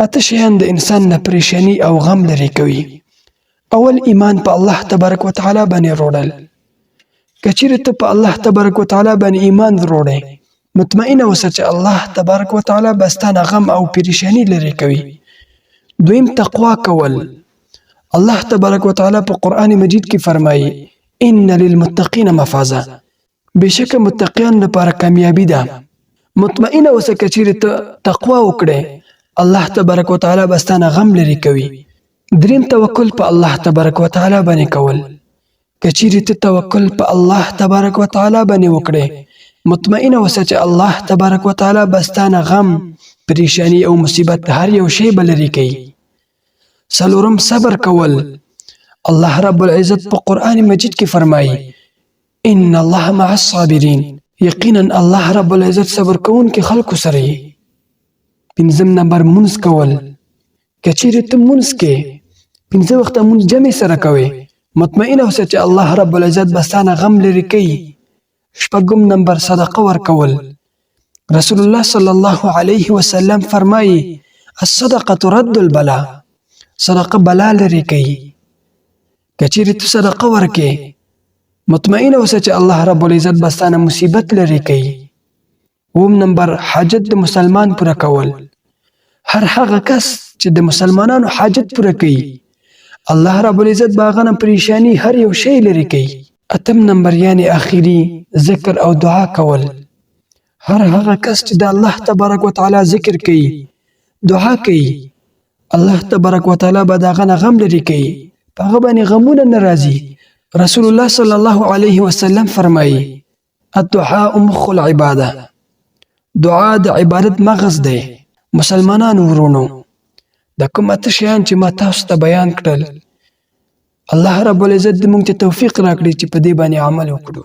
اته شیان د انسان نه پریشانی او غم لري کوي. اول ایمان په الله تبارک وتعالى باندې وروړل. کچیرې ته په الله تبارک وتعالى باندې ایمان وروړې، مطمئنه اوسه چې الله تبارک وتعالى بستانه غم او پریشانی لري کوي. دویم تقوا کول. الله تبارک وتعالى په قرآن مجید کې فرمایي ان للمتقین مفازا، بشک متقیان لپاره کامیابی ده. مطمئنه اوسه کچیرې ته تقوا وکړې، الله تبارک وتعالى بستانه غم لري کوي. دریم توکل په الله تبارک وتعالى باندې کول. کچیرې ته توکل په الله تبارک وتعالى باندې وکړې، مطمئنه اوسه چې الله تبارک وتعالى بستانه غم، پریشانی او مصیبت هر یو شی بلري کوي. څلورم صبر کول. الله رب العزت په قرآن مجید کې فرمایي ان الله مع الصابرین، یقینا الله رب العزت صبر کوونکي خلکو سره یي. پنځم نمبر منځ کول. کچیرې ته منځ کې 5 وخته منځ جمع سره کوي، مطمئنه اوسه چې الله رب العزت بستانه غم لري کوي. شپږم نمبر صدقه ورکول. رسول الله صلی الله علیه وسلم فرمایي الصدقه رد البلاء، صدقه بلا لري کوي. کچیرې ته صدقه ورکې، مطمئنه اوسه چې الله رب العزت بستانه مصیبت لري کوي. اوم نمبر حاجت د مسلمان پوره کول. هر هغه کس چې د مسلمانانو حاجت پوره کوي، الله رب العزت باغنه پریشانی هر یو شی لري کوي. اتم نمبر یعنی اخیری ذکر او دعا کول. هر هغه کس چې د الله تبارک وتعالى ذکر کوي، دعا کوي، الله تبارک وتعالى به داغنه غم لري کوي، په هغه باندې غمونه ناراضي. رسول الله صلی الله علیه وسلم فرمایي الدعاء مخ العباده، دعا د عبادت مغز دی. مسلمانانو ورونو، د کوم اته شیان چې ما تاسو ته بیان کړل، الله رب العزت دې موږ ته توفیق راکړي چې په دې باندې عمل وکړو.